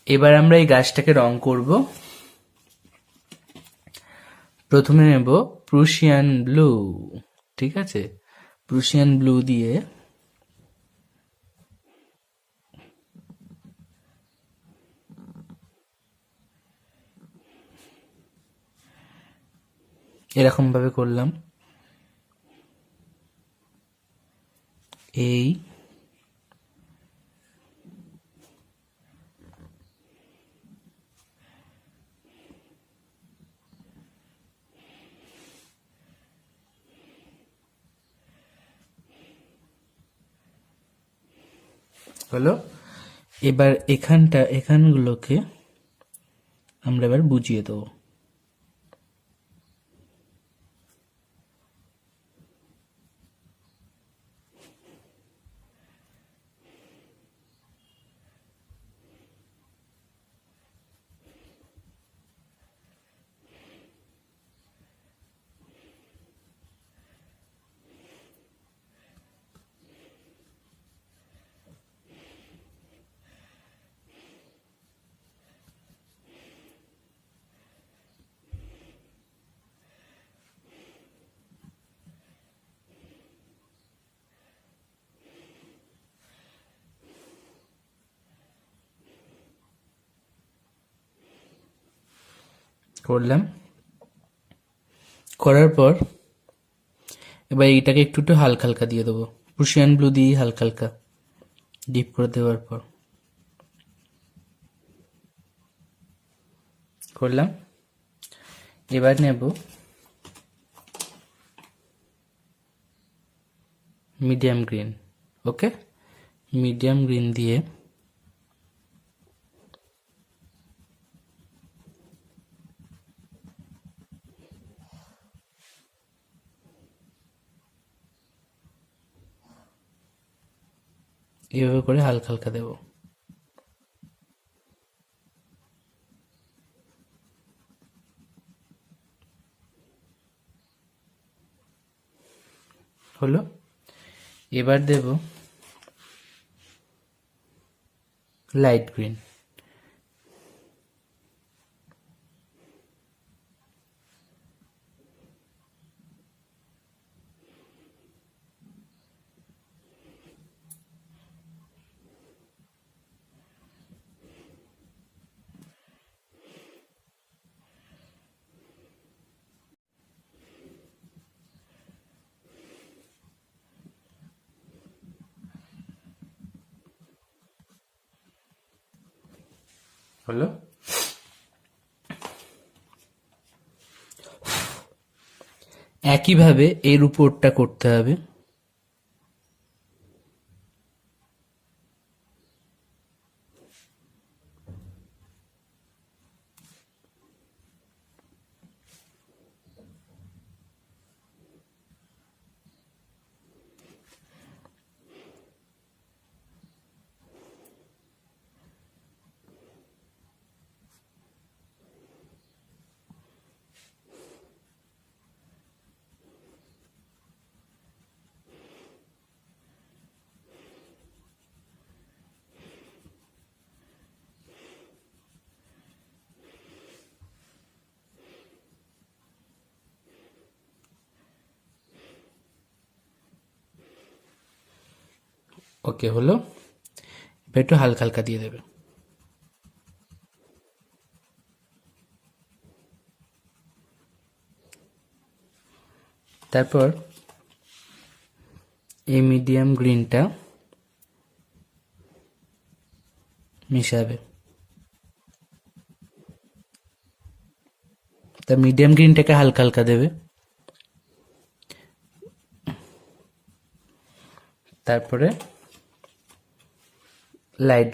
এবার আমরা এই গাছটাকে রং করব। প্রথমে নেব প্রুশিয়ান ব্লু। ঠিক আছে, প্রুশিয়ান ব্লু দিয়ে এরকম ভাবে করলাম। এই হলো। এবার এখানগুলোকে আমরা এবার বুঝিয়ে দেবো। করলাম, করার পর এবার এইটাকে একটু একটু হালকা হালকা দিয়ে দেবো। প্রুশিয়ান ব্লু দিয়ে হালকা হালকা ডিপ করে দেওয়ার পর করলাম। এবার নেব মিডিয়াম গ্রিন। ওকে, মিডিয়াম গ্রিন দিয়ে এভাবে করে হালকা হালকা দেব। হলো। এবার দেব লাইট গ্রিন। হলো। একইভাবে এর উপরটা করতে হবে। ওকে, হলো। এবার একটু হালকা হালকা দিয়ে দেবে। তারপর এই মিডিয়াম গ্রিনটা মিশাবে। তা মিডিয়াম গ্রিনটাকে হালকা হালকা দেবে। তারপরে লাইট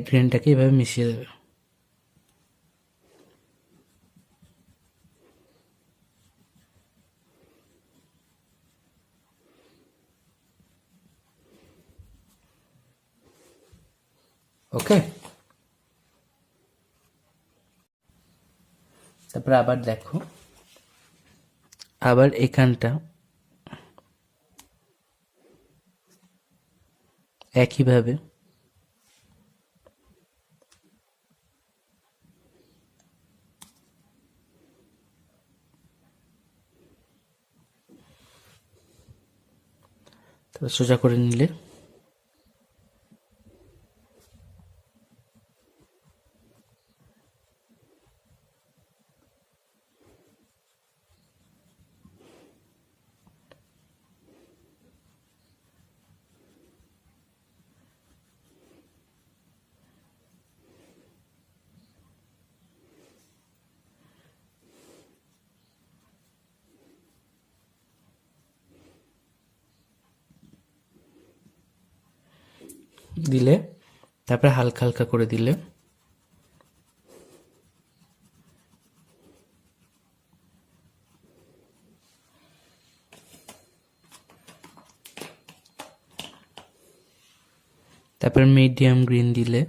গ্রিনটাকে এভাবে মিশিয়ে দেবে। ওকে, তারপরে আবার দেখো, আবার এখানটা একইভাবে তারপর সোজা করে নিলে দিলে, তারপরে হালকা হালকা করে দিলে তারপর মিডিয়াম গ্রিন দিলে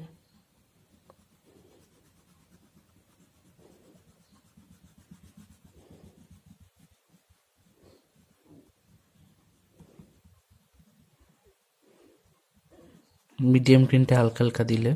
মিডিয়াম গ্রিনটা হালকা হালকা দিলে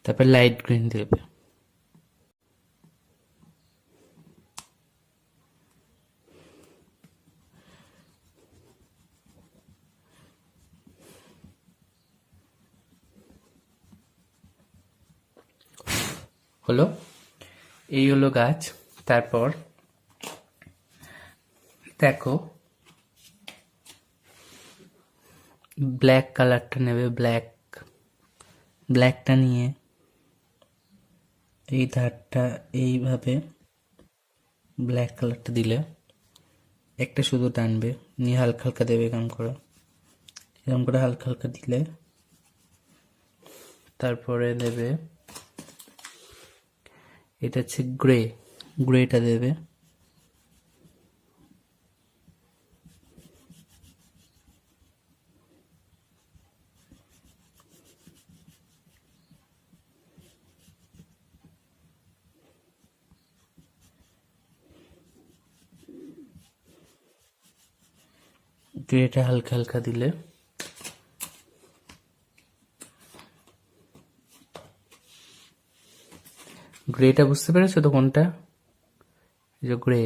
তারপর লাইট গ্রিন দেবে। হলো, এই হলো গাছ। তারপর দেখো ব্ল্যাক কালারটা নেবে, ব্ল্যাকটা নিয়ে এই ধারটা এইভাবে ব্ল্যাক কালারটা দিলে একটা শুধু টানবে, নিয়ে হালকা হালকা দেবে এরকম করে হালকা হালকা দিলে তারপরে দেবে এটা হচ্ছে গ্রেটা দেবে। গ্রেটা হালকা হালকা দিলে গ্রেটা বুঝতে পেরেছো তো কোনটা? এই যে গ্রে।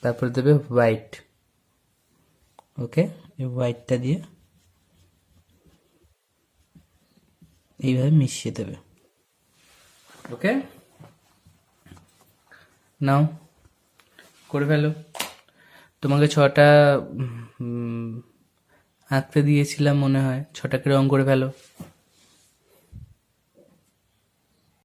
তারপর দেবে হোয়াইট। ওকে, এই হোয়াইটটা দিয়ে এইভাবে মিশিয়ে দেবে। ওকে, নাও করে ফেলো। তোমাকে 6টা আঁকতে দিয়েছিলাম মনে হয়, 6টাকে রং করে ফেলো।